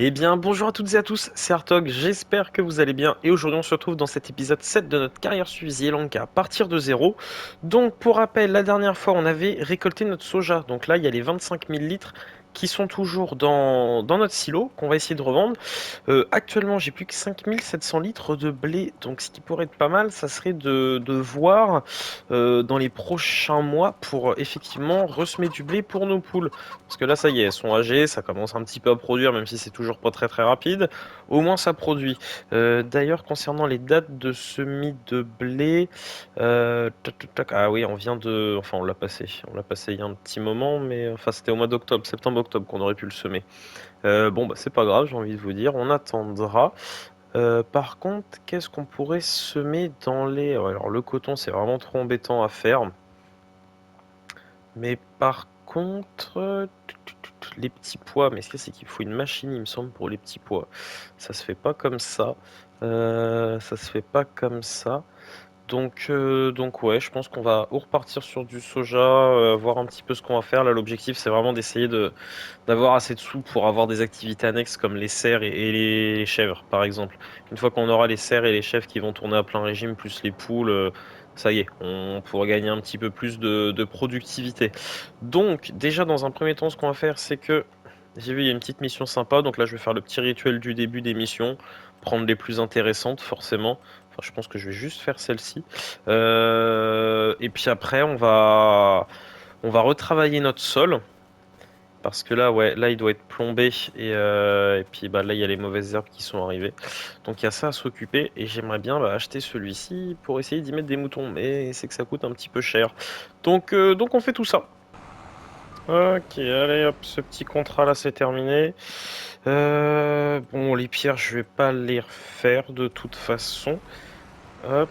Eh bien, bonjour à toutes et à tous, c'est Artog, j'espère que vous allez bien et aujourd'hui on se retrouve dans cet épisode 7 de notre carrière sur Sri Lanka à partir de zéro. Donc pour rappel, la dernière fois on avait récolté notre soja, donc là il y a les 25 000 litres qui sont toujours dans notre silo qu'on va essayer de revendre. Actuellement j'ai plus que 5 700 litres de blé, donc ce qui pourrait être pas mal, ça serait de voir dans les prochains mois pour effectivement ressemer du blé pour nos poules. Parce que là, ça y est, elles sont âgées, ça commence un petit peu à produire, même si c'est toujours pas très très rapide. Au moins, ça produit. D'ailleurs, concernant les dates de semis de blé, tac, tac, tac, ah oui, enfin, on l'a passé il y a un petit moment, mais enfin, c'était au mois d'octobre, septembre-octobre qu'on aurait pu le semer. Bon, bah, c'est pas grave, j'ai envie de vous dire, on attendra. Par contre, qu'est-ce qu'on pourrait semer dans les... Ouais, alors, le coton, c'est vraiment trop embêtant à faire. Mais par contre, les petits pois, mais ce que c'est qu'il faut une machine, il me semble, pour les petits pois. Ça se fait pas comme ça. Ça se fait pas comme ça. Donc ouais, je pense qu'on va ou repartir sur du soja, voir un petit peu ce qu'on va faire. Là, l'objectif, c'est vraiment d'essayer d'avoir assez de sous pour avoir des activités annexes comme les cerfs et les chèvres, par exemple. Une fois qu'on aura les cerfs et les chèvres qui vont tourner à plein régime, plus les poules, ça y est, on pourra gagner un petit peu plus de productivité. Donc, déjà, dans un premier temps, ce qu'on va faire, c'est que j'ai vu, il y a une petite mission sympa. Donc là, je vais faire le petit rituel du début des missions, prendre les plus intéressantes, forcément. Enfin, je pense que je vais juste faire celle-ci. Et puis après, on va retravailler notre sol. Parce que là, ouais, là, il doit être plombé et puis bah là, il y a les mauvaises herbes qui sont arrivées. Donc il y a ça à s'occuper et j'aimerais bien acheter celui-ci pour essayer d'y mettre des moutons, mais c'est que ça coûte un petit peu cher. Donc on fait tout ça. Ok, allez hop, ce petit contrat là c'est terminé. Bon, les pierres, je vais pas les refaire de toute façon. Hop,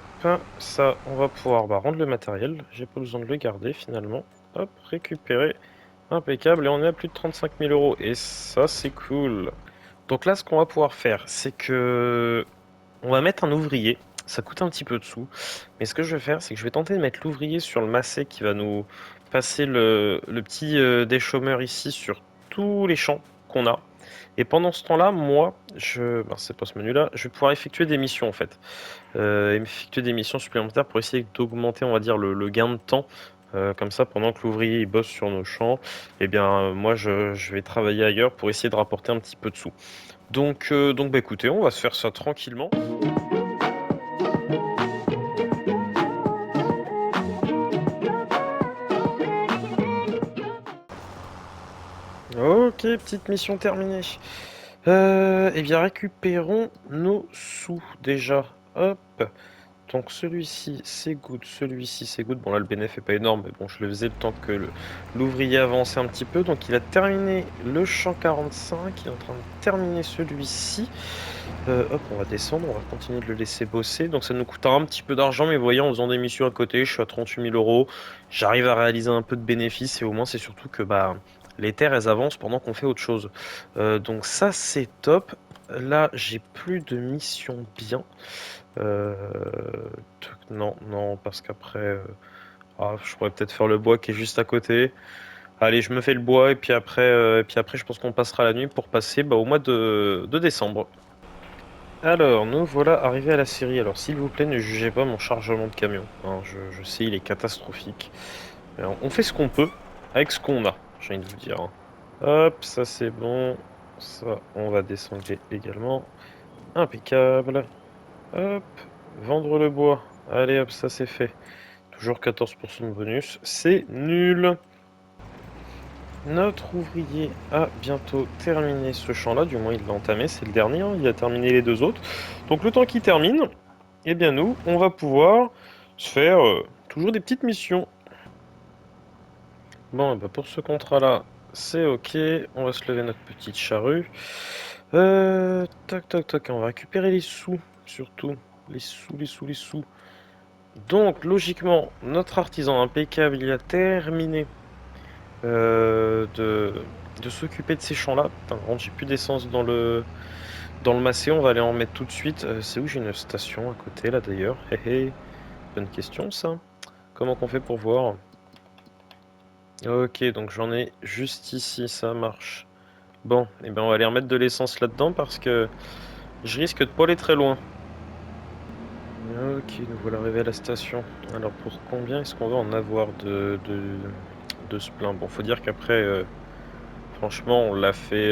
ça, on va pouvoir rendre le matériel. J'ai pas besoin de le garder finalement. Hop, récupérer. Impeccable, et on est à plus de 35 000 euros. Et ça, c'est cool. Donc là, ce qu'on va pouvoir faire, c'est que on va mettre un ouvrier. Ça coûte un petit peu de sous. Mais ce que je vais faire, c'est que je vais tenter de mettre l'ouvrier sur le massé qui va nous passer le petit déchômeur ici sur tous les champs qu'on a. Et pendant ce temps-là, moi, c'est pas ce menu-là, je vais pouvoir effectuer des missions en fait. Et effectuer des missions supplémentaires pour essayer d'augmenter, on va dire, le gain de temps. Comme ça, pendant que l'ouvrier il bosse sur nos champs, eh bien, moi, je vais travailler ailleurs pour essayer de rapporter un petit peu de sous. Donc bah, écoutez, on va se faire ça tranquillement. Ok, petite mission terminée. Eh bien, récupérons nos sous déjà. Hop. Donc celui-ci c'est good, celui-ci c'est good. Bon là le bénéfice est pas énorme, mais bon je le faisais le temps que l'ouvrier avançait un petit peu. Donc il a terminé le champ 45, il est en train de terminer celui-ci. Hop, on va descendre, on va continuer de le laisser bosser. Donc ça nous coûtera un petit peu d'argent, mais voyons, en faisant des missions à côté, je suis à 38 000 euros. J'arrive à réaliser un peu de bénéfices et au moins c'est surtout que les terres elles avancent pendant qu'on fait autre chose. Donc ça c'est top. Là j'ai plus de missions bien. Euh, non, non, parce qu'après, je pourrais peut-être faire le bois qui est juste à côté. Allez, je me fais le bois et puis après, je pense qu'on passera la nuit pour passer au mois de décembre. Alors, nous voilà arrivés à la Syrie. Alors, s'il vous plaît, ne jugez pas mon chargement de camion, hein. Je sais, il est catastrophique. Alors, on fait ce qu'on peut avec ce qu'on a, j'ai envie de vous dire, hein. Hop, ça c'est bon. Ça, on va descendre également. Impeccable. Hop, vendre le bois. Allez hop, ça c'est fait. Toujours 14% de bonus, c'est nul. Notre ouvrier a bientôt terminé ce champ-là, du moins il l'a entamé, c'est le dernier, hein, il a terminé les deux autres. Donc le temps qu'il termine, eh bien nous, on va pouvoir se faire toujours des petites missions. Bon, et bah pour ce contrat-là, c'est ok, on va se lever notre petite charrue. Tac, tac, tac, on va récupérer les sous, surtout. Les sous, les sous, les sous. Donc, logiquement, notre artisan impeccable, il a terminé de s'occuper de ces champs-là. Putain, par contre, j'ai plus d'essence dans le massé, on va aller en mettre tout de suite. C'est où j'ai une station à côté, là, d'ailleurs? Hé hé, bonne question, ça. Comment qu'on fait pour voir? Ok, donc j'en ai juste ici, ça marche. Bon, et ben on va aller remettre de l'essence là-dedans parce que je risque de pas aller très loin. Ok, nous voilà arrivés à la station. Alors pour combien est-ce qu'on va en avoir de ce plein? Bon, faut dire qu'après, franchement, on a fait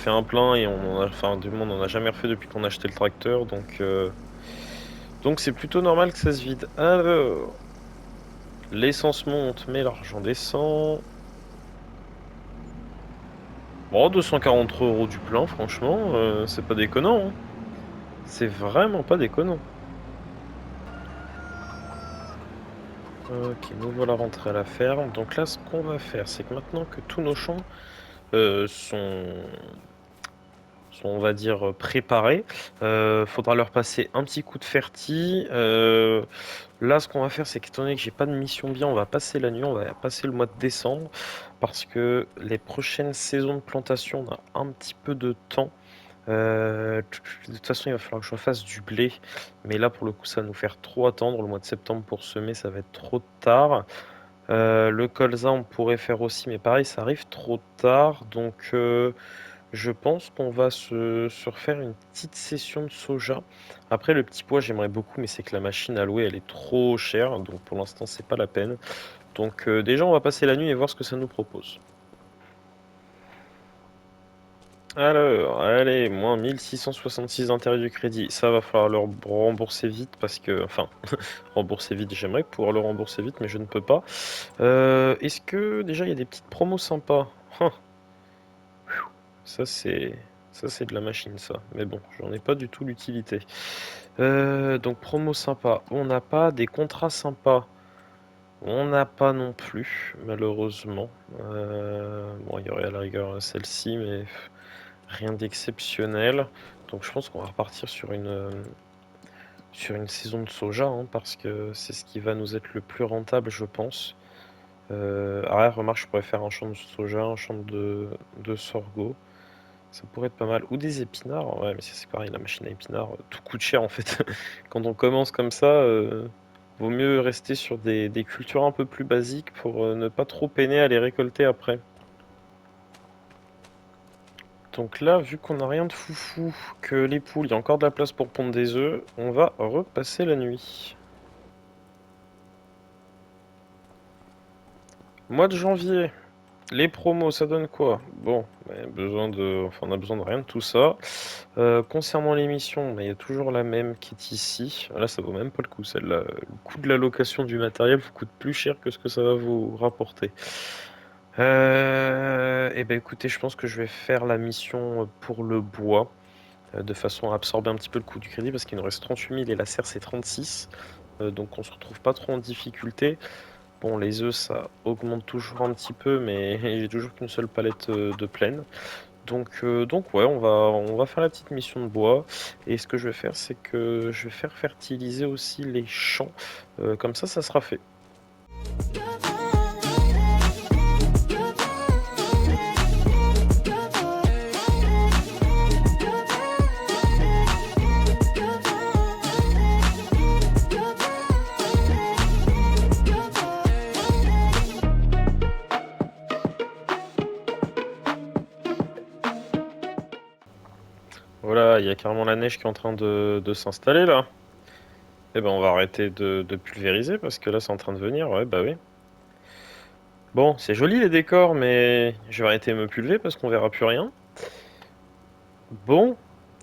un plein et on en a, enfin, du moins, on en a jamais refait depuis qu'on a acheté le tracteur, donc c'est plutôt normal que ça se vide. Alors, l'essence monte, mais l'argent descend. Bon, 243 € du plein, franchement, c'est pas déconnant, hein. C'est vraiment pas déconnant. Ok, nous voilà rentrés à la ferme. Donc là, ce qu'on va faire, c'est que maintenant que tous nos champs sont, on va dire, préparés, faudra leur passer un petit coup de fertis. Là, ce qu'on va faire, c'est qu'étant donné que j'ai pas de mission bien, on va passer la nuit, on va passer le mois de décembre, parce que les prochaines saisons de plantation, on a un petit peu de temps. De toute façon, il va falloir que je fasse du blé, mais là, pour le coup, ça va nous faire trop attendre. Le mois de septembre pour semer, ça va être trop tard. Le colza, on pourrait faire aussi, mais pareil, ça arrive trop tard, donc je pense qu'on va se refaire une petite session de soja. Après, le petit pois, j'aimerais beaucoup, mais c'est que la machine à louer, elle est trop chère, donc pour l'instant, c'est pas la peine. Donc déjà, on va passer la nuit et voir ce que ça nous propose. Alors, allez, moins 1666 d'intérêt du crédit. Ça va falloir le rembourser vite parce que, enfin, rembourser vite, j'aimerais pouvoir le rembourser vite, mais je ne peux pas. Est-ce que déjà il y a des petites promos sympas? Hein, ça c'est ça c'est de la machine ça. Mais bon, j'en ai pas du tout l'utilité. Donc promo sympa. On n'a pas des contrats sympas. On n'a pas non plus, malheureusement. Bon, il y aurait à la rigueur celle-ci, mais rien d'exceptionnel. Donc je pense qu'on va repartir sur une saison de soja, hein, parce que c'est ce qui va nous être le plus rentable, je pense. Remarque, je pourrais faire un champ de soja, un champ de sorgho. Ça pourrait être pas mal. Ou des épinards. Ouais, mais c'est pareil, la machine à épinards, tout coûte cher en fait. Quand on commence comme ça, vaut mieux rester sur des cultures un peu plus basiques pour ne pas trop peiner à les récolter après. Donc là, vu qu'on n'a rien de foufou, que les poules, il y a encore de la place pour pondre des œufs, on va repasser la nuit. Mois de janvier. Les promos, ça donne quoi? Bon, on a besoin de rien de tout ça. Concernant l'émission, il y a toujours la même qui est ici. Là, ça vaut même pas le coup, celle-là. Le coût de la location du matériel vous coûte plus cher que ce que ça va vous rapporter. Et ben écoutez, je pense que je vais faire la mission pour le bois, de façon à absorber un petit peu le coût du crédit, parce qu'il nous reste 38 000 et la serre c'est 36. Donc on se retrouve pas trop en difficulté. Bon, les œufs, ça augmente toujours un petit peu, mais j'ai toujours qu'une seule palette de plaine. Donc ouais, on va faire la petite mission de bois. Et ce que je vais faire, c'est que je vais faire fertiliser aussi les champs. Comme ça sera fait. Voilà, il y a carrément la neige qui est en train de s'installer là. Eh ben on va arrêter de pulvériser parce que là c'est en train de venir, ouais bah oui. Bon, c'est joli les décors, mais je vais arrêter de me pulver parce qu'on verra plus rien. Bon,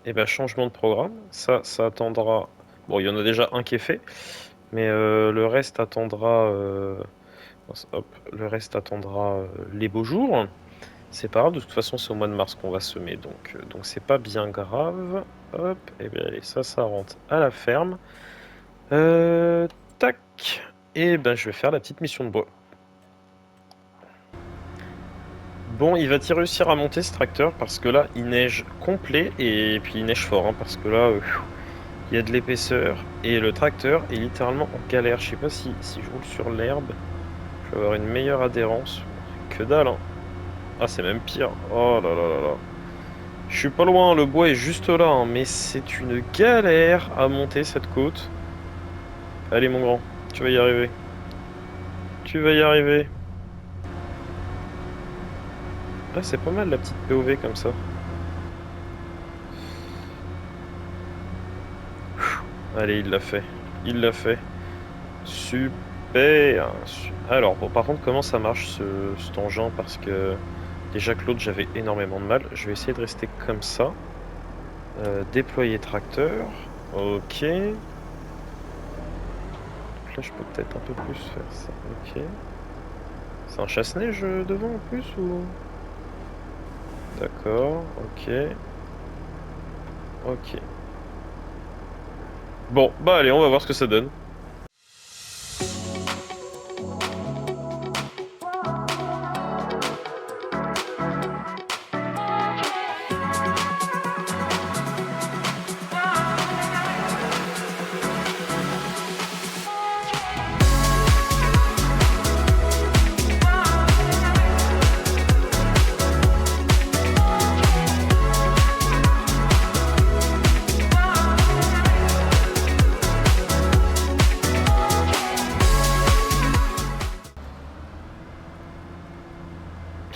et ben changement de programme, ça attendra. Bon, il y en a déjà un qui est fait, mais le reste attendra. Hop, le reste attendra les beaux jours. C'est pas grave, de toute façon c'est au mois de mars qu'on va semer, donc c'est pas bien grave. Hop, et bien allez, ça rentre à la ferme. Tac, et ben je vais faire la petite mission de bois. Bon, il va-t-il réussir à monter ce tracteur parce que là il neige complet et puis il neige fort, hein, parce que là il y a de l'épaisseur et le tracteur est littéralement en galère. Je sais pas si je roule sur l'herbe, je vais avoir une meilleure adhérence. Que dalle, hein. Ah, c'est même pire. Oh là là là là. Je suis pas loin, le bois est juste là, hein, mais c'est une galère à monter cette côte. Allez mon grand, tu vas y arriver. Tu vas y arriver. Ah, c'est pas mal la petite POV comme ça. Allez, il l'a fait. Il l'a fait. Super. Alors, bon, par contre, comment ça marche cet engin? Parce que déjà que l'autre, j'avais énormément de mal. Je vais essayer de rester comme ça. Déployer tracteur. Ok. Donc là, je peux peut-être un peu plus faire ça. Ok. C'est un chasse-neige devant en plus ou? D'accord. Ok. Ok. Bon, bah allez, on va voir ce que ça donne.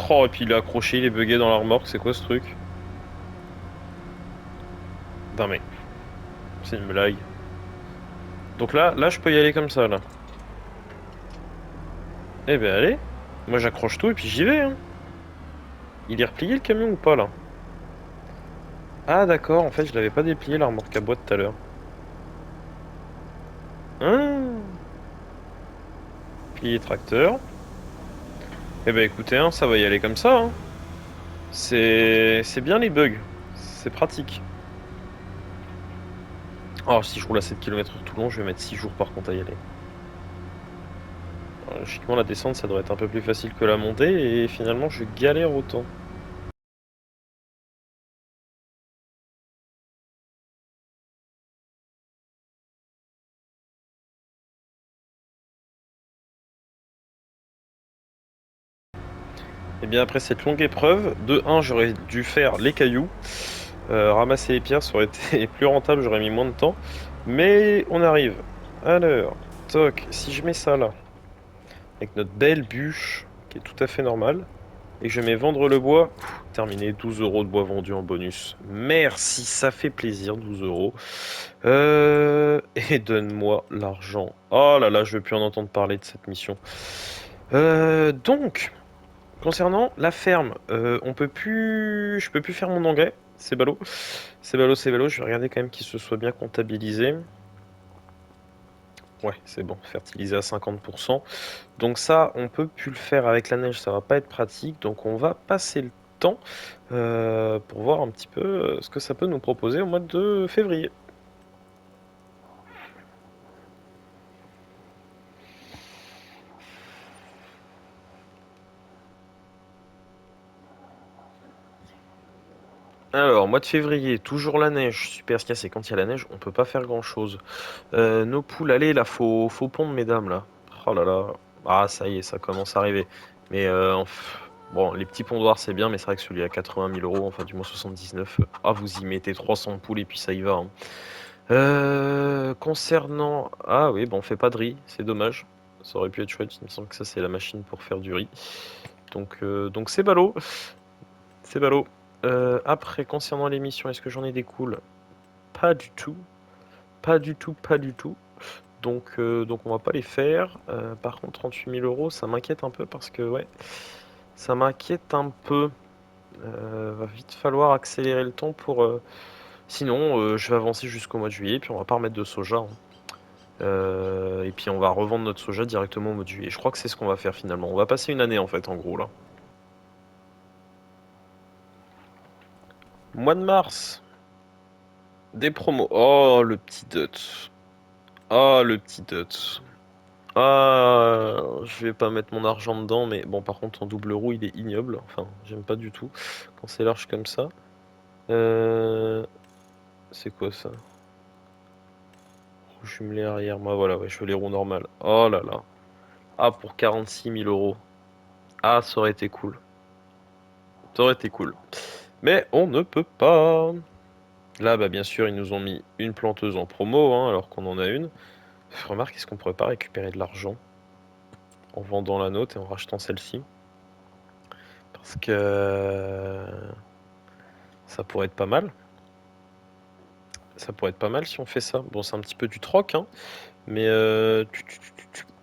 Oh, et puis il est accroché, il est bugué dans la remorque, c'est quoi ce truc? Non mais, c'est une blague. Donc là, je peux y aller comme ça, là. Eh ben allez. Moi j'accroche tout et puis j'y vais, hein. Il est replié le camion ou pas, là? Ah d'accord, en fait je l'avais pas déplié la remorque à bois tout à l'heure. Hein? Plié tracteur. Eh ben écoutez, hein, ça va y aller comme ça, hein. C'est bien les bugs. C'est pratique. Oh, si je roule à 7 km/h tout long, je vais mettre 6 jours par contre à y aller. Logiquement, la descente, ça devrait être un peu plus facile que la montée, et finalement, je galère autant. Et bien, après cette longue épreuve, de 1, j'aurais dû faire les cailloux. Ramasser les pierres, ça aurait été plus rentable, j'aurais mis moins de temps. Mais on arrive. Alors, toc, si je mets ça là, avec notre belle bûche, qui est tout à fait normale, et que je mets vendre le bois, terminé, 12 euros de bois vendu en bonus. Merci, ça fait plaisir, 12 euros. Et donne-moi l'argent. Oh là là, je veux plus en entendre parler de cette mission. Donc, concernant la ferme, on peut plus, je peux plus faire mon engrais. C'est ballot. C'est ballot, c'est ballot. Je vais regarder quand même qu'il se soit bien comptabilisé. Ouais, c'est bon, fertilisé à 50%. Donc ça, on peut plus le faire avec la neige, ça va pas être pratique. Donc on va passer le temps pour voir un petit peu ce que ça peut nous proposer au mois de février. Alors, mois de février, toujours la neige. Super, ce qu'il y a, c'est quand il y a la neige, on peut pas faire grand-chose. Nos poules, allez, là, faut pondre, mesdames, là. Oh là là. Ah, ça y est, ça commence à arriver. Mais, bon, les petits pondoirs, c'est bien, mais c'est vrai que celui à 80 000 euros, enfin, du moins 79, ah, vous y mettez 300 poules et puis ça y va, hein. Concernant... Ah oui, bon, on fait pas de riz, c'est dommage. Ça aurait pu être chouette, il me semble que ça, c'est la machine pour faire du riz. Donc c'est ballot. C'est ballot. Après, concernant l'émission, est-ce que j'en ai des cools? Pas du tout. Pas du tout, pas du tout. Donc on va pas les faire. Par contre, 38 000 euros, ça m'inquiète un peu parce que, ouais, ça m'inquiète un peu. Va vite falloir accélérer le temps pour... Sinon, je vais avancer jusqu'au mois de juillet, puis on va pas remettre de soja, hein. Et puis on va revendre notre soja directement au mois de juillet. Je crois que c'est ce qu'on va faire finalement. On va passer une année en fait, en gros là. Mois de mars, des promos. Oh, le petit Dutch. Oh, le petit Dutch. Ah, je vais pas mettre mon argent dedans, mais bon, par contre, en double roue, il est ignoble. Enfin, j'aime pas du tout quand c'est large comme ça. Euh, c'est quoi ça? Roue jumelée arrière. Moi, voilà, ouais, je veux les roues normales. Oh là là. Ah, pour 46 000 euros. Ah, ça aurait été cool. Ça aurait été cool. Mais on ne peut pas. Là, bah, bien sûr, ils nous ont mis une planteuse en promo, hein, alors qu'on en a une. Remarque, est-ce qu'on pourrait pas récupérer de l'argent en vendant la nôtre et en rachetant celle-ci? Parce que ça pourrait être pas mal. Ça pourrait être pas mal si on fait ça. Bon, c'est un petit peu du troc, hein. Mais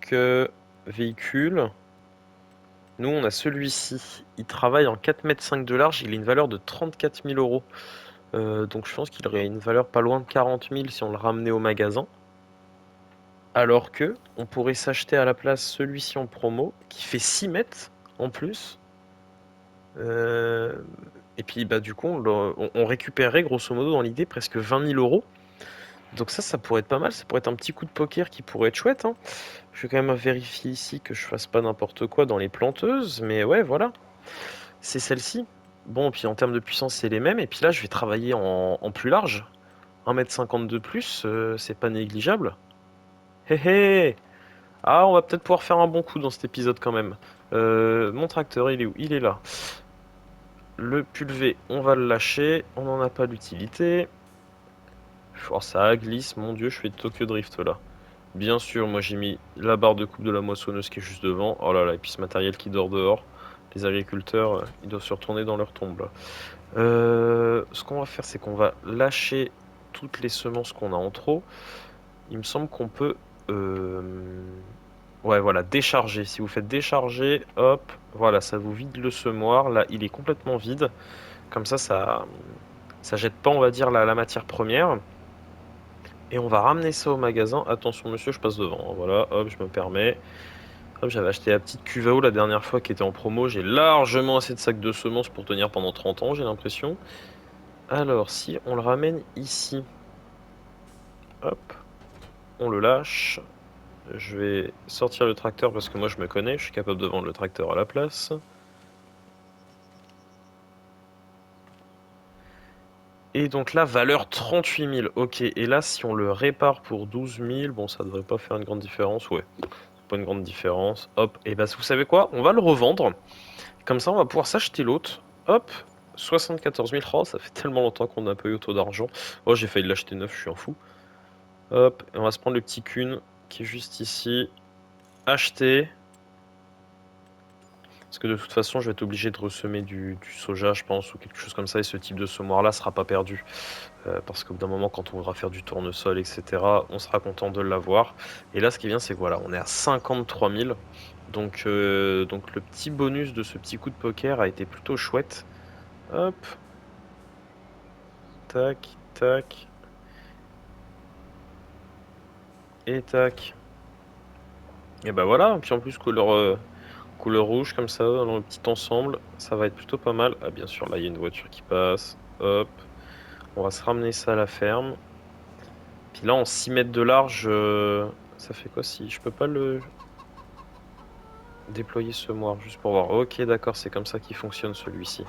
que véhicule. Nous, on a celui-ci. Il travaille en 4,5 m de large. Il a une valeur de 34 000 euros. Donc je pense qu'il aurait une valeur pas loin de 40 000 si on le ramenait au magasin. Alors que on pourrait s'acheter à la place celui-ci en promo qui fait 6 mètres en plus. Et puis bah du coup on récupérerait grosso modo dans l'idée presque 20 000 euros. Donc ça pourrait être pas mal, ça pourrait être un petit coup de poker qui pourrait être chouette, hein. Je vais quand même vérifier ici que je fasse pas n'importe quoi dans les planteuses, mais ouais voilà, c'est celle-ci. Bon, puis en termes de puissance c'est les mêmes, et puis là je vais travailler en plus large. 1,50 m de plus, c'est pas négligeable. Hé hé. Ah, on va peut-être pouvoir faire un bon coup dans cet épisode quand même. Mon tracteur, il est où? Il est là. Le pulvé, on va le lâcher. On n'en a pas d'utilité. Oh, ça glisse, mon dieu, je fais Tokyo Drift là. Bien sûr, moi j'ai mis la barre de coupe de la moissonneuse qui est juste devant. Oh là là, et puis ce matériel qui dort dehors. Les agriculteurs, ils doivent se retourner dans leur tombe là. Ce qu'on va faire, c'est qu'on va lâcher toutes les semences qu'on a en trop. Il me semble qu'on peut... Ouais, voilà, décharger. Si vous faites décharger, hop, voilà, ça vous vide le semoir. Là, il est complètement vide. Comme ça jette pas, on va dire, la matière première. Et on va ramener ça au magasin. Attention, monsieur, je passe devant. Voilà, hop, je me permets. Hop, j'avais acheté la petite cuve à eau la dernière fois qui était en promo. J'ai largement assez de sacs de semences pour tenir pendant 30 ans, j'ai l'impression. Alors, si on le ramène ici, hop, on le lâche. Je vais sortir le tracteur parce que moi je me connais, je suis capable de vendre le tracteur à la place. Et donc là, valeur 38 000. Ok, et là, si on le répare pour 12 000, bon, ça devrait pas faire une grande différence. Ouais, pas une grande différence. Hop, et bah, vous savez quoi? On va le revendre. Comme ça, on va pouvoir s'acheter l'autre. Hop, 74 000. Oh, ça fait tellement longtemps qu'on n'a pas eu autant d'argent. Oh, j'ai failli l'acheter neuf, je suis un fou. Hop, et on va se prendre le petit cune qui est juste ici. Acheter. Parce que de toute façon, je vais être obligé de ressemer du soja, je pense, ou quelque chose comme ça, et ce type de semoir-là sera pas perdu. Parce qu'au bout d'un moment, quand on voudra faire du tournesol, etc., on sera content de l'avoir. Et là, ce qui est bien, c'est que voilà, on est à 53 000. Donc le petit bonus de ce petit coup de poker a été plutôt chouette. Hop. Tac, tac. Et tac. Et bah voilà, puis en plus, couleur rouge comme ça, dans le petit ensemble, ça va être plutôt pas mal. Ah, bien sûr, là, il y a une voiture qui passe. Hop. On va se ramener ça à la ferme. Puis là, en 6 mètres de large, ça fait quoi si je peux pas le déployer ce moire juste pour voir. Ok, d'accord, c'est comme ça qu'il fonctionne celui-ci.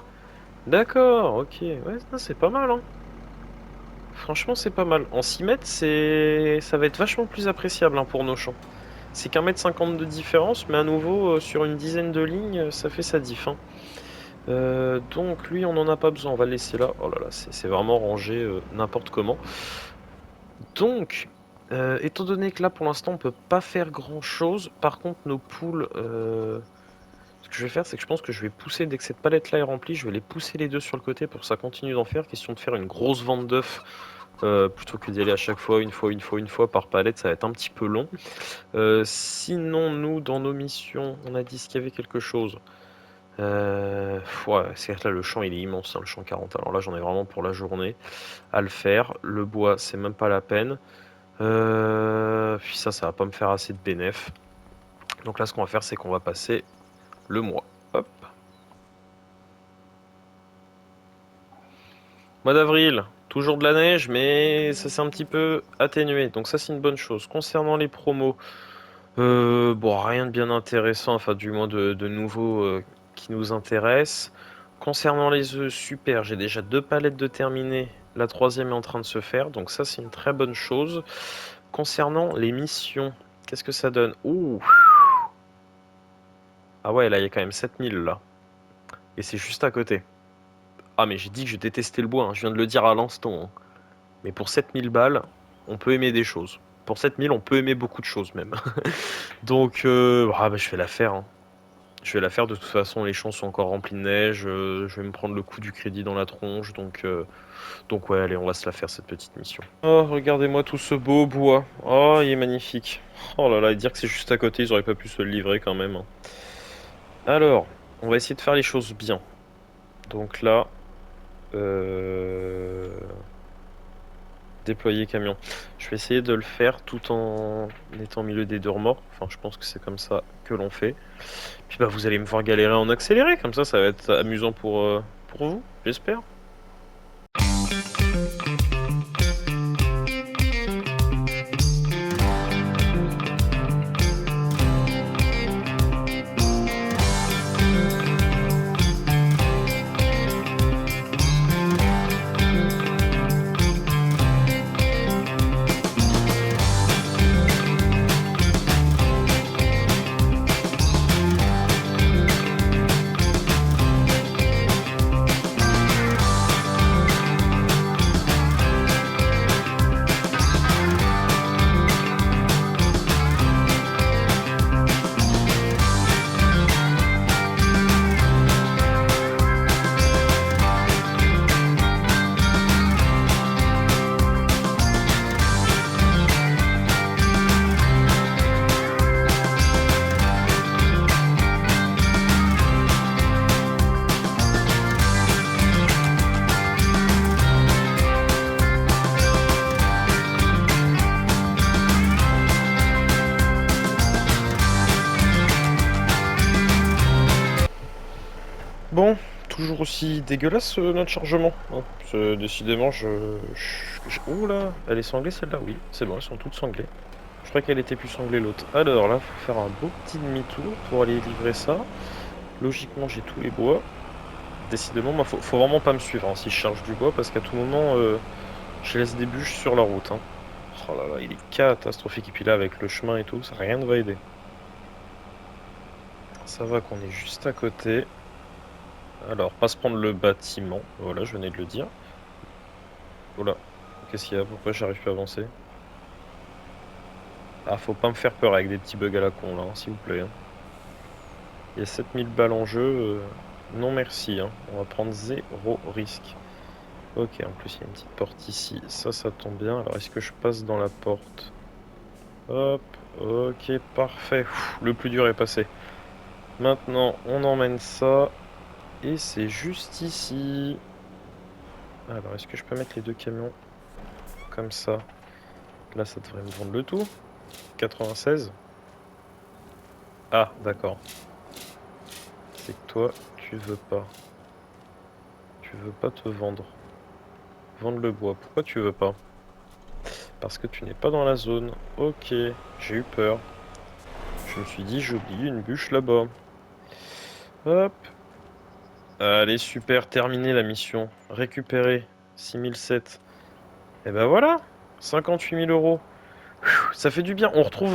D'accord, ok. Ouais, c'est pas mal, hein. Franchement, c'est pas mal. En 6 mètres, ça va être vachement plus appréciable, hein, pour nos champs. C'est qu'un mètre 50 de différence, mais à nouveau, sur une dizaine de lignes, ça fait sa diff, hein. Donc lui, on n'en a pas besoin, on va le laisser là. Oh là là, c'est vraiment rangé n'importe comment. Donc, étant donné que là pour l'instant on peut pas faire grand chose, par contre nos poules, ce que je vais faire c'est que je pense que je vais pousser, dès que cette palette là est remplie, je vais les pousser les deux sur le côté pour que ça continue d'en faire, question de faire une grosse vente d'œufs, plutôt que d'y aller à chaque fois, une fois par palette, ça va être un petit peu long. Sinon nous dans nos missions, on a dit qu'il y avait quelque chose. Ouais, c'est que là le champ il est immense, hein, le champ 40, alors là j'en ai vraiment pour la journée à le faire. Le bois c'est même pas la peine. Puis ça va pas me faire assez de bénéf. Donc là, ce qu'on va faire, c'est qu'on va passer le mois. Hop. Mois d'avril, toujours de la neige, mais ça s'est un petit peu atténué. Donc ça, c'est une bonne chose. Concernant les promos, bon, rien de bien intéressant, enfin du moins de nouveau qui nous intéresse. Concernant les œufs, super, j'ai déjà 2 palettes de terminées. La troisième est en train de se faire, donc ça c'est une très bonne chose. Concernant les missions, qu'est-ce que ça donne? Ouh. Ah ouais, là il y a quand même 7000 là. Et c'est juste à côté. Ah mais j'ai dit que je détestais le bois, hein, je viens de le dire à l'instant, hein. Mais pour 7000 balles, on peut aimer des choses. Pour 7000, on peut aimer beaucoup de choses même. Donc, ah bah, je fais l'affaire, hein. Je vais la faire, de toute façon les champs sont encore remplis de neige, je vais me prendre le coup du crédit dans la tronche, donc ouais, allez, on va se la faire cette petite mission. Oh, regardez-moi tout ce beau bois. Oh, il est magnifique. Oh là là, et dire que c'est juste à côté, ils auraient pas pu se le livrer quand même, hein. Alors, on va essayer de faire les choses bien. Donc là, déployer camion. Je vais essayer de le faire tout en étant au milieu des deux remorques. Enfin, je pense que c'est comme ça que l'on fait. Puis bah, vous allez me voir galérer en accéléré, comme ça va être amusant pour vous, j'espère. Bon, toujours aussi dégueulasse notre chargement, hein. Décidément, ouh là, elle est sanglée celle-là? Oui, c'est bon, elles sont toutes sanglées. Je crois qu'elle était plus sanglée l'autre. Alors là, faut faire un beau petit demi-tour pour aller livrer ça. Logiquement, j'ai tous les bois. Décidément, bah, faut vraiment pas me suivre hein, si je charge du bois, parce qu'à tout moment, je laisse des bûches sur la route, hein. Oh là là, il est catastrophique. Et puis là, avec le chemin et tout, ça rien ne va aider. Ça va qu'on est juste à côté. Alors, pas se prendre le bâtiment. Voilà, je venais de le dire. Oh là, qu'est-ce qu'il y a? Pourquoi j'arrive plus à avancer? Ah, faut pas me faire peur avec des petits bugs à la con, là, hein, s'il vous plaît, hein. Il y a 7000 balles en jeu. Non merci, hein. On va prendre 0 risque. Ok, en plus il y a une petite porte ici. Ça tombe bien. Alors, est-ce que je passe dans la porte? Hop, ok, parfait. Pff, le plus dur est passé. Maintenant, on emmène ça. Et c'est juste ici. Alors, est-ce que je peux mettre les deux camions comme ça? Là, ça devrait me vendre le tout. 96. Ah, d'accord. C'est que toi, tu veux pas. Tu veux pas te vendre. Vendre le bois. Pourquoi tu veux pas? Parce que tu n'es pas dans la zone. Ok, j'ai eu peur. Je me suis dit, j'oublie une bûche là-bas. Hop. Allez, super, terminé la mission. Récupérer 6007. Et ben voilà, 58 000 euros. Ça fait du bien. On retrouve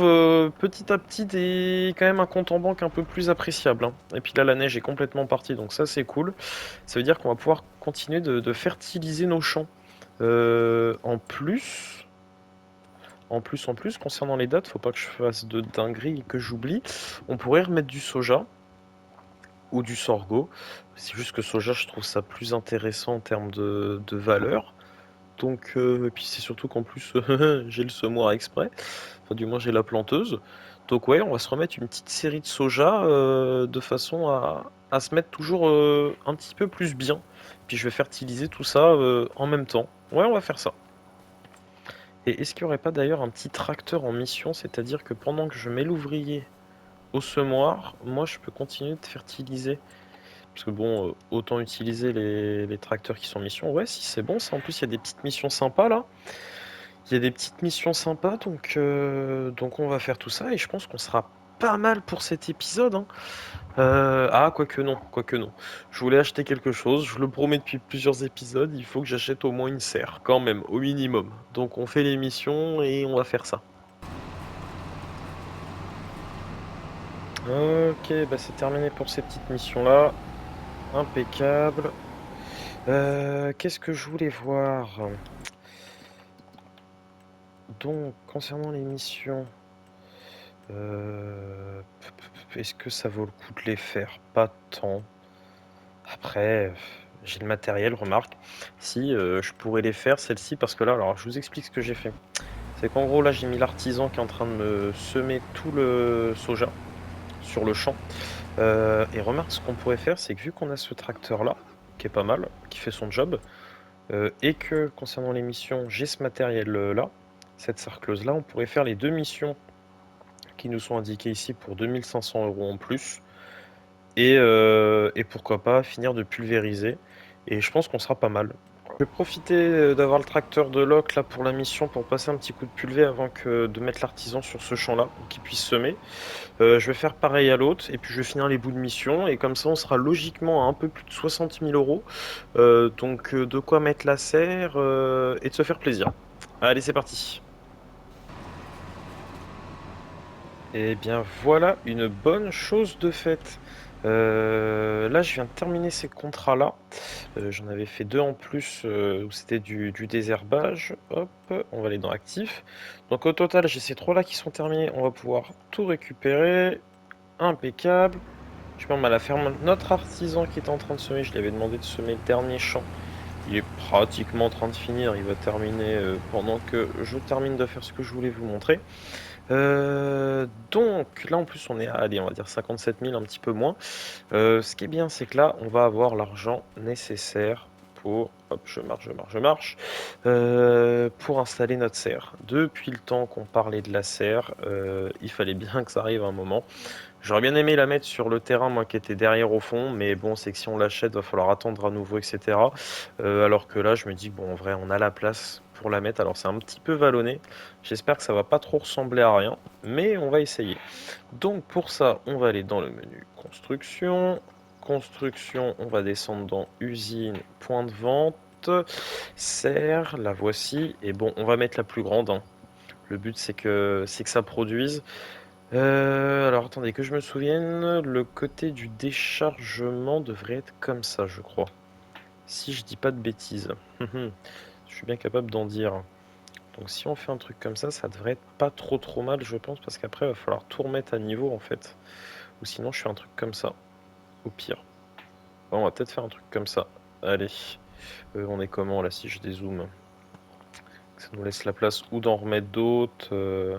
petit à petit quand même un compte en banque un peu plus appréciable, hein. Et puis là, la neige est complètement partie, donc ça, c'est cool. Ça veut dire qu'on va pouvoir continuer de fertiliser nos champs. En plus, concernant les dates, faut pas que je fasse de dinguerie et que j'oublie. On pourrait remettre du soja ou du sorgho. C'est juste que soja, je trouve ça plus intéressant en termes de valeur. Donc, et puis c'est surtout qu'en plus, j'ai le semoir exprès. Enfin, du moins, j'ai la planteuse. Donc, ouais, on va se remettre une petite série de soja de façon à se mettre toujours un petit peu plus bien. Puis je vais fertiliser tout ça en même temps. Ouais, on va faire ça. Et est-ce qu'il n'y aurait pas d'ailleurs un petit tracteur en mission, c'est-à-dire que pendant que je mets l'ouvrier au semoir, moi je peux continuer de fertiliser. Parce que bon, autant utiliser les tracteurs qui sont en mission. Ouais, si c'est bon, ça en plus il y a des petites missions sympas là. Il y a des petites missions sympas, donc on va faire tout ça et je pense qu'on sera pas mal pour cet épisode, hein. Ah, quoique non, quoique non. Je voulais acheter quelque chose, je le promets depuis plusieurs épisodes, il faut que j'achète au moins une serre, quand même, au minimum. Donc on fait les missions et on va faire ça. Ok, bah c'est terminé pour ces petites missions-là. Impeccable. Qu'est-ce que je voulais voir? Donc, concernant les missions, Est-ce que ça vaut le coup de les faire? Pas tant. Après, j'ai le matériel, remarque. Si, je pourrais les faire, celles-ci, parce que là, alors je vous explique ce que j'ai fait. C'est qu'en gros, là, j'ai mis l'artisan qui est en train de me semer tout le soja sur le champ. Et remarque, ce qu'on pourrait faire, c'est que vu qu'on a ce tracteur-là, qui est pas mal, qui fait son job, et que concernant les missions, j'ai ce matériel-là, cette sarcleuse-là, on pourrait faire les 2 missions qui nous sont indiquées ici pour 2 500 € en plus. Et pourquoi pas finir de pulvériser. Et je pense qu'on sera pas mal. Je vais profiter d'avoir le tracteur de Locke là pour la mission pour passer un petit coup de pulvé avant que de mettre l'artisan sur ce champ là pour qu'il puisse semer. Je vais faire pareil à l'autre et puis je vais finir les bouts de mission et comme ça on sera logiquement à un peu plus de 60 000 €. Donc de quoi mettre la serre et de se faire plaisir. Allez, c'est parti. Et bien voilà une bonne chose de faite. Là, je viens de terminer ces contrats-là. J'en avais fait 2 en plus où c'était du désherbage. Hop, on va aller dans actif. Donc au total, j'ai ces 3 là qui sont terminés. On va pouvoir tout récupérer. Impeccable. Je mets à la ferme. Notre artisan qui est en train de semer, je lui avais demandé de semer le dernier champ. Il est pratiquement en train de finir. Il va terminer pendant que je termine de faire ce que je voulais vous montrer. Donc là en plus on est à, allez, on va dire 57 000, un petit peu moins. Ce qui est bien, c'est que là on va avoir l'argent nécessaire pour, hop, je marche, pour installer notre serre. Depuis le temps qu'on parlait de la serre, il fallait bien que ça arrive un moment. J'aurais bien aimé la mettre sur le terrain, moi qui était derrière au fond, mais bon, c'est que si on l'achète, va falloir attendre à nouveau, etc. Alors que là, je me dis, bon, en vrai, on a la place pour la mettre. Alors, c'est un petit peu vallonné. J'espère que ça va pas trop ressembler à rien, mais on va essayer. Donc, pour ça, on va aller dans le menu construction. Construction, on va descendre dans usine, point de vente, serre, la voici. Et bon, on va mettre la plus grande, hein. Le but, c'est que ça produise. Alors attendez, que je me souvienne, le côté du déchargement devrait être comme ça, je crois. Si je dis pas de bêtises. Je suis bien capable d'en dire. Donc si on fait un truc comme ça devrait être pas trop mal, je pense, parce qu'après, il va falloir tout remettre à niveau, en fait. Ou sinon, je fais un truc comme ça, au pire. Bon, on va peut-être faire un truc comme ça. Allez. On est comment, là, si je dézoome? Ça nous laisse la place ou d'en remettre d'autres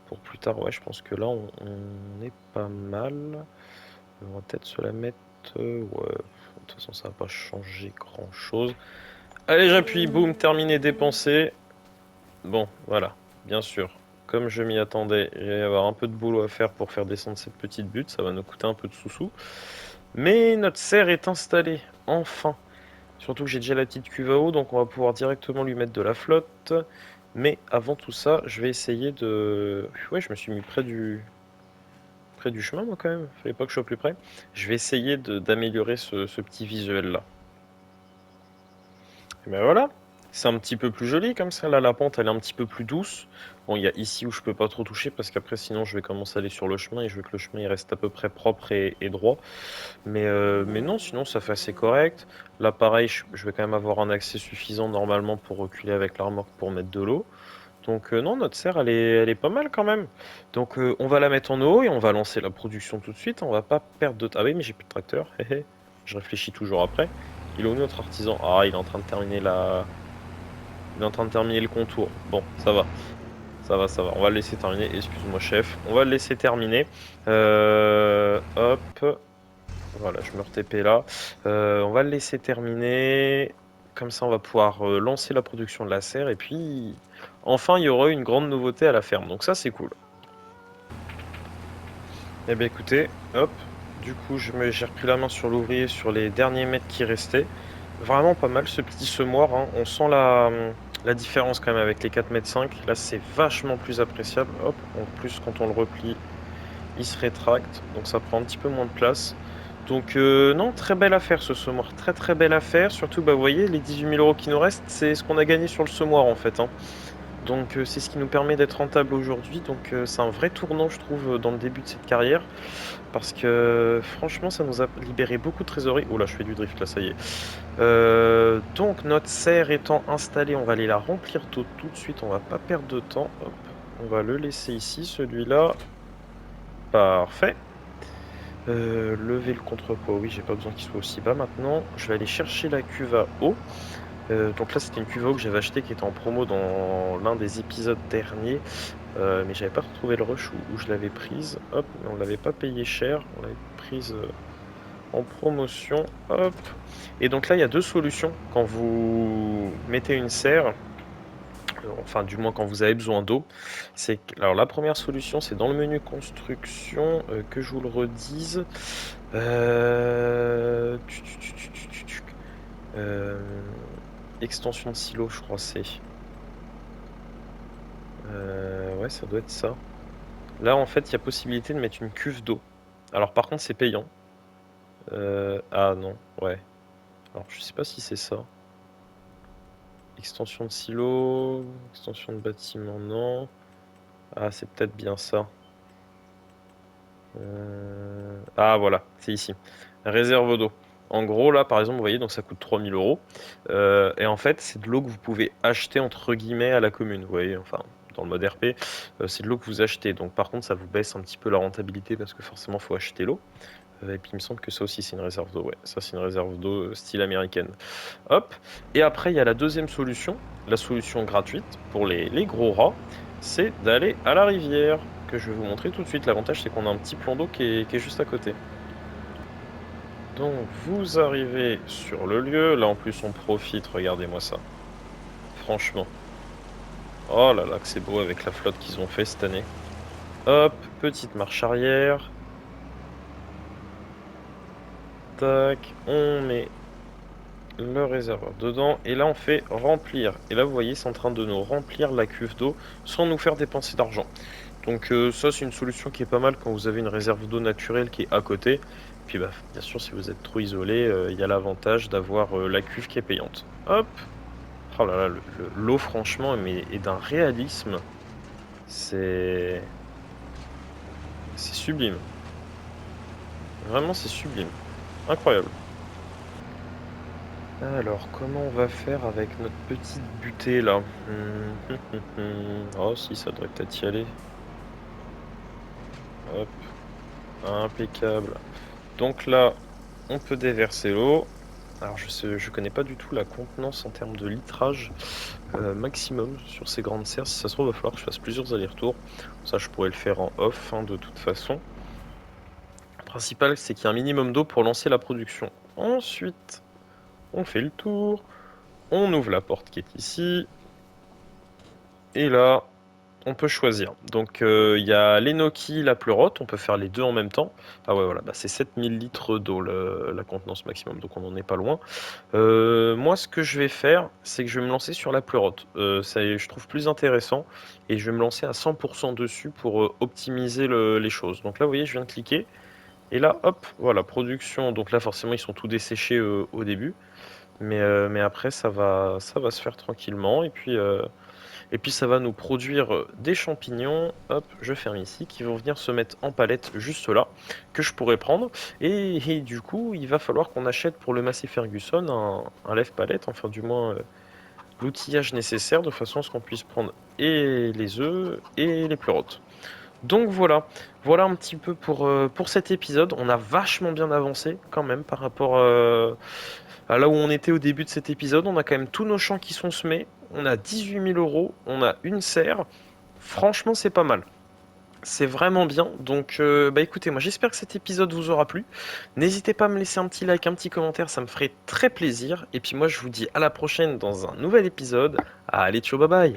pour plus tard. Ouais, je pense que là, on est pas mal. On va peut-être se la mettre... ouais, de toute façon, ça va pas changer grand-chose. Allez, j'appuie, boum, terminé, dépensé. Bon, voilà, bien sûr. Comme je m'y attendais, il va y avoir un peu de boulot à faire pour faire descendre cette petite butte. Ça va nous coûter un peu de sous-sous. Mais notre serre est installée, enfin. Surtout que j'ai déjà la petite cuve à eau, donc on va pouvoir directement lui mettre de la flotte. Mais avant tout ça, je vais essayer de... Ouais, je me suis mis près du chemin, moi, quand même. Fallait pas que je sois plus près. Je vais essayer d'améliorer ce petit visuel-là. Et ben voilà, c'est un petit peu plus joli comme ça. Là, la pente, elle est un petit peu plus douce. Bon, il y a ici où je peux pas trop toucher parce qu'après, sinon, je vais commencer à aller sur le chemin et je veux que le chemin il reste à peu près propre et droit. Mais non, sinon, ça fait assez correct. Là, pareil, je vais quand même avoir un accès suffisant normalement pour reculer avec la remorque pour mettre de l'eau. Donc non, notre serre, elle est pas mal quand même. Donc on va la mettre en eau et on va lancer la production tout de suite. On va pas perdre de temps. Ah oui, mais j'ai plus de tracteur. Je réfléchis toujours après. Il est où notre artisan? Ah, il est en train de terminer il est en train de terminer le contour. Bon, ça va. Ça va. On va le laisser terminer. Excuse-moi, chef. On va le laisser terminer. Hop. Voilà, je me re-TP là. On va le laisser terminer. Comme ça, on va pouvoir lancer la production de la serre. Et puis, enfin, il y aura une grande nouveauté à la ferme. Donc ça, c'est cool. Eh bien, écoutez, hop. Du coup, j'ai repris la main sur l'ouvrier sur les derniers mètres qui restaient. Vraiment pas mal ce petit semoir, hein. On sent la différence quand même avec les 4,5 m. Là, c'est vachement plus appréciable. Hop, en plus, quand on le replie, il se rétracte. Donc ça prend un petit peu moins de place. Donc non, très belle affaire ce semoir, très belle affaire. Surtout, bah, vous voyez, les 18 000 € qui nous restent, c'est ce qu'on a gagné sur le semoir en fait, hein. Donc c'est ce qui nous permet d'être rentable aujourd'hui. Donc c'est un vrai tournant, je trouve, dans le début de cette carrière. Parce que franchement, ça nous a libéré beaucoup de trésorerie. Oh là, je fais du drift là, ça y est. Donc notre serre étant installée, on va aller la remplir tout de suite. On va pas perdre de temps. Hop, on va le laisser ici, celui-là. Parfait. Lever le contrepoids, oui, j'ai pas besoin qu'il soit aussi bas maintenant. Je vais aller chercher la cuve à eau. Donc là, c'était une cuve à eau que j'avais achetée qui était en promo dans l'un des épisodes derniers. Mais j'avais pas retrouvé le rush où je l'avais prise. Hop, mais on l'avait pas payé cher. On l'avait prise en promotion. Hop. Et donc là, il y a deux solutions. Quand vous mettez une serre, enfin du moins quand vous avez besoin d'eau, alors la première solution, c'est dans le menu construction, que je vous le redise. Extension de silo, je crois c'est. Ouais, ça doit être ça. Là, en fait, il y a possibilité de mettre une cuve d'eau. Alors par contre, c'est payant. Ah non, ouais. Alors je sais pas si c'est ça. Extension de silo, extension de bâtiment, non. Ah, c'est peut-être bien ça. Ah voilà, c'est ici. Réserve d'eau. En gros, là, par exemple, vous voyez, donc ça coûte 3000 euros. Et en fait, c'est de l'eau que vous pouvez acheter, entre guillemets, à la commune. Vous voyez, enfin, dans le mode RP, c'est de l'eau que vous achetez. Donc, par contre, ça vous baisse un petit peu la rentabilité parce que forcément, il faut acheter l'eau. Et puis, il me semble que ça aussi, c'est une réserve d'eau. Ouais, ça, c'est une réserve d'eau style américaine. Hop. Et après, il y a la deuxième solution, la solution gratuite pour les gros rats, c'est d'aller à la rivière, que je vais vous montrer tout de suite. L'avantage, c'est qu'on a un petit plan d'eau qui est juste à côté. Donc, vous arrivez sur le lieu. Là, en plus, on profite. Regardez-moi ça. Franchement. Oh là là, que c'est beau avec la flotte qu'ils ont fait cette année. Hop, petite marche arrière. Tac, on met le réservoir dedans. Et là, on fait remplir. Et là, vous voyez, c'est en train de nous remplir la cuve d'eau sans nous faire dépenser d'argent. Donc ça, c'est une solution qui est pas mal quand vous avez une réserve d'eau naturelle qui est à côté. Puis bah, bien sûr, si vous êtes trop isolé, il y a l'avantage d'avoir la cuve qui est payante. Hop. Oh là là, l'eau, franchement, est d'un réalisme. C'est sublime. Vraiment, c'est sublime. Incroyable. Alors, comment on va faire avec notre petite butée là? Oh si, ça devrait peut-être y aller. Hop, impeccable. Donc là, on peut déverser l'eau. Alors je connais pas du tout la contenance en termes de litrage maximum sur ces grandes serres. Si ça se trouve, il va falloir que je fasse plusieurs allers-retours. Ça, je pourrais le faire en off hein, de toute façon. Le principal, c'est qu'il y a un minimum d'eau pour lancer la production. Ensuite, on fait le tour. On ouvre la porte qui est ici. Et là, on peut choisir. Donc il y a l'Enoki, la Pleurote, on peut faire les deux en même temps. Ah ouais voilà, bah, c'est 7000 litres d'eau la contenance maximum, donc on n'en est pas loin. Moi ce que je vais faire, c'est que je vais me lancer sur la Pleurote. Ça, je trouve plus intéressant et je vais me lancer à 100% dessus pour optimiser les choses. Donc là vous voyez, je viens de cliquer et là hop, voilà, production. Donc là forcément ils sont tout desséchés au début. Mais après ça va se faire tranquillement et puis ça va nous produire des champignons, hop, je ferme ici, qui vont venir se mettre en palette juste là, que je pourrais prendre. Et du coup, il va falloir qu'on achète pour le Massey Ferguson un lève-palette, enfin du moins l'outillage nécessaire, de façon à ce qu'on puisse prendre et les œufs et les pleurotes. Donc voilà un petit peu pour cet épisode. On a vachement bien avancé quand même par rapport à là où on était au début de cet épisode. On a quand même tous nos champs qui sont semés. On a 18 000 euros. On a une serre. Franchement, c'est pas mal. C'est vraiment bien. Donc, bah écoutez, moi j'espère que cet épisode vous aura plu. N'hésitez pas à me laisser un petit like, un petit commentaire, ça me ferait très plaisir. Et puis moi je vous dis à la prochaine dans un nouvel épisode. Allez, ciao, bye bye.